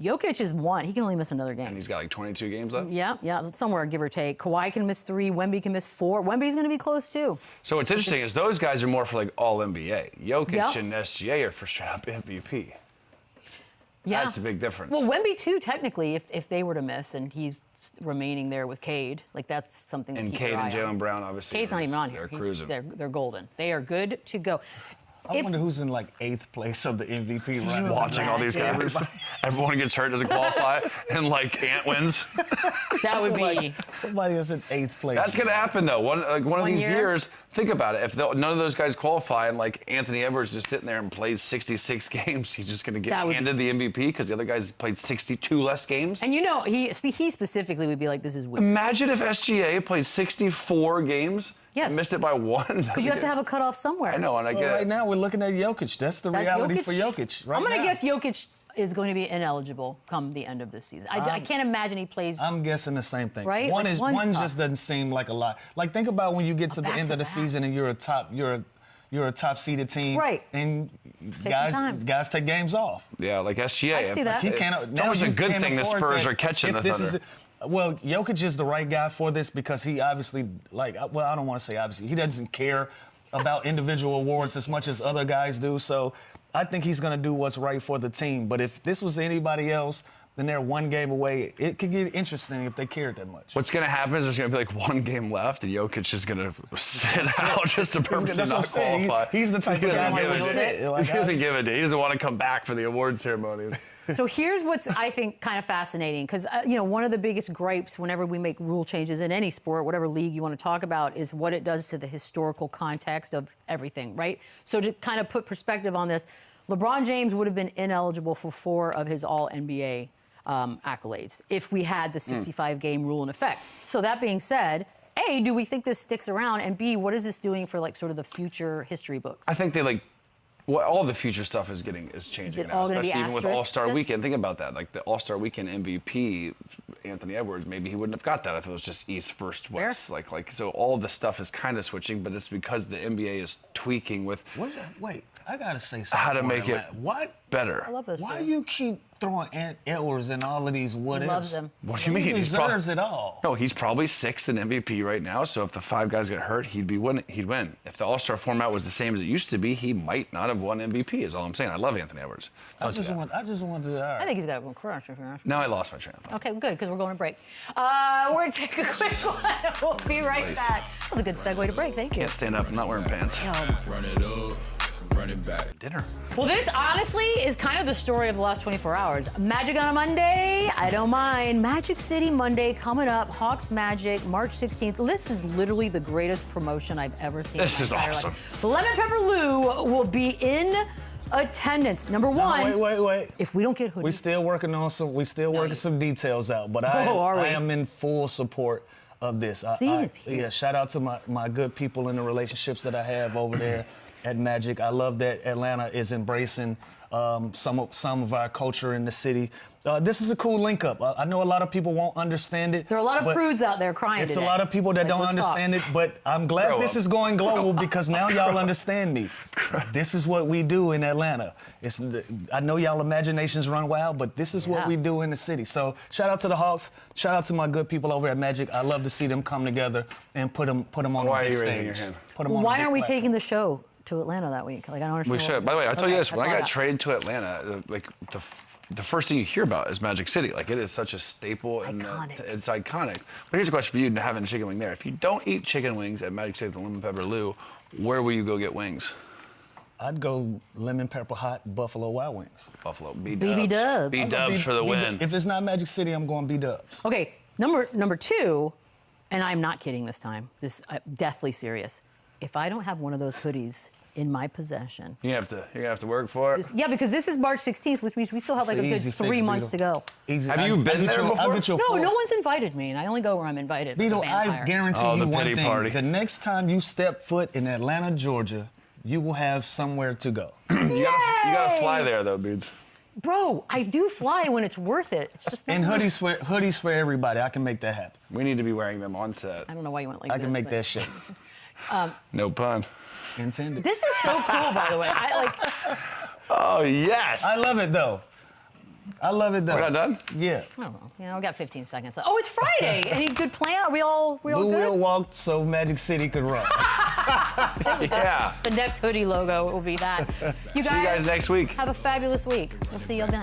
B: Jokic is 1. He can only miss another game.
C: And he's got like 22 games left?
B: Yeah, somewhere, give or take. Kawhi can miss 3. Wemby can miss 4. Wemby's going to be close, too.
C: So what's interesting is those guys are more for like All-NBA. Jokic and SGA are for straight-up MVP.
B: Yeah.
C: That's a big difference.
B: Well, Wemby, too, technically, if they were to miss and he's remaining there with Cade, like that's something to keep your eye on.
C: And Cade and Jaylen Brown, obviously.
B: Cade's not even on here.
C: They're cruising.
B: They're golden. They are good to go.
D: I wonder who's in like 8th place of the MVP round.
C: Watching all these guys. Everyone gets hurt, doesn't qualify, and like Ant wins.
B: That would be
D: somebody is in 8th place.
C: That's gonna happen though. One of these years. Think about it. If none of those guys qualify, and like Anthony Edwards just sitting there and plays 66 games, he's just gonna get handed the MVP because the other guys played 62 less games.
B: And he specifically would be like, this is weird.
C: Imagine if SGA played 64 games.
B: Yes.
C: Missed it by 1.
B: Because you have to have a cutoff somewhere.
C: I know, and I get it.
D: Right now we're looking at Jokic. That's the reality for Jokic. Right
B: I'm going
D: to
B: guess Jokic is going to be ineligible come the end of this season. I can't imagine he plays.
D: I'm guessing the same thing.
B: Right?
D: One
B: Like,
D: just doesn't seem like a lot. Like think about when you get to the end of the season and you're a top seeded team.
B: Right.
D: And
B: Take some time.
D: guys take games off.
C: Yeah, like SGA.
B: I can see that.
D: He can't.
C: It's almost a good thing the Spurs are catching the Thunder.
D: Well, Jokic is the right guy for this because he obviously, I don't want to say obviously, he doesn't care about individual awards as much as other guys do. So I think he's going to do what's right for the team. But if this was anybody else, then they're one game away. It could get interesting if they cared that much.
C: What's going to happen is there's going to be like one game left, and Jokic is going to sit out just to purposely not qualify.
D: He's the type of guy that would sit.
C: He doesn't give a day. He doesn't want to come back for the award ceremony.
B: So here's what's, I think, kind of fascinating, because, one of the biggest gripes whenever we make rule changes in any sport, whatever league you want to talk about, is what it does to the historical context of everything, right? So to kind of put perspective on this, LeBron James would have been ineligible for 4 of his All-NBA accolades if we had the 65-game rule in effect. So that being said, A, do we think this sticks around? And B, what is this doing for, like, sort of the future history books?
C: I think they, all the future stuff is changing now, especially even with All-Star Weekend. Think about that. Like the All-Star Weekend MVP, Anthony Edwards, maybe he wouldn't have got that if it was just East versus West. So all the stuff is kind of switching, but it's because the NBA is tweaking with
D: Wait, I gotta say something.
C: how to make it better.
B: I love those.
D: Why do you keep throwing Edwards and all of these what ifs?
B: Loves them.
C: What do you mean?
D: He deserves it all.
C: No, he's probably 6th in MVP right now. So if the 5 guys get hurt, he'd win. If the All-Star format was the same as it used to be, he might not have won MVP. Is all I'm saying. I love Anthony Edwards.
D: I just want to. All right.
B: I think he's got a crush.
C: Now I lost my train of thought.
B: Okay, good, because we're going to break. We're going to take a quick one. We'll be right back. That was a good segue to break. Thank you.
C: Can't stand up. I'm not wearing pants.
A: Run it up, run it back.
C: Dinner.
B: Well, this honestly is kind of the story of the last 24 hours. Magic on a Monday, I don't mind. Magic City Monday coming up. Hawks Magic, March 16th. This is literally the greatest promotion I've ever seen.
C: This
B: in
C: is
B: my entire
C: awesome.
B: life. Lemon Pepper Lou will be in attendance. Number one.
D: Wait.
B: If we don't get hoodies.
D: We're still working on some details out, but I am in full support of this. Shout out to my good people and the relationships that I have over there at Magic. I love that Atlanta is embracing some of our culture in the city. This is a cool link up. I know a lot of people won't understand it.
B: There are a lot of prudes out there crying
D: It's
B: today.
D: a lot of people that don't understand it, but I'm glad this is going global because now y'all understand me. This is what we do in Atlanta. I know y'all imaginations run wild, but this is what we do in the city. So shout out to the Hawks. Shout out to my good people over at Magic. I love to see them come together and put them on the big stage.
B: Why aren't we taking the show to Atlanta that week? Like, I don't understand.
C: We should. By the way, I'll tell you this. When I got traded to Atlanta, the first thing you hear about is Magic City. Like, it is such a staple.
B: Iconic.
C: It's iconic. But here's a question for you, having a chicken wing there. If you don't eat chicken wings at Magic City at the Lemon Pepper Lou, where will you go get wings?
D: I'd go Lemon Pepper Hot Buffalo Wild Wings.
C: Buffalo.
B: BB Dubs.
C: B-Dubs for the win.
D: If it's not Magic City, I'm going B-Dubs.
B: Okay, number 2, and I'm not kidding this time. This deathly serious. If I don't have one of those hoodies in my possession,
C: You're gonna have to work for it.
B: yeah, because this is March 16th, which means we still have like a good 3 months to go.
D: Easy.
C: Have you been there before?
B: No one's invited me, and I only go where I'm invited.
D: Beadle, I guarantee you one thing.
C: Party.
D: The next time you step foot in Atlanta, Georgia, you will have somewhere to go.
C: You gotta fly there though, Beads.
B: Bro, I do fly when it's worth it. It's just not
D: And hoodies for everybody. I can make that happen.
C: We need to be wearing them on set.
B: I don't know why you went like
D: I
B: this.
D: can make
B: but-
D: that shit.
C: No pun.
D: Intended.
B: This is so cool, by the way.
C: Oh, yes.
D: I love it though.
C: We're not done?
D: Yeah.
B: I don't know. We got 15 seconds. Oh, it's Friday. Any good plan? Are we all
D: Lou
B: good?
D: will walk so Magic City could run.
C: Yeah.
B: The next hoodie logo will be that.
C: See you guys next week.
B: Have a fabulous week. We'll see you then.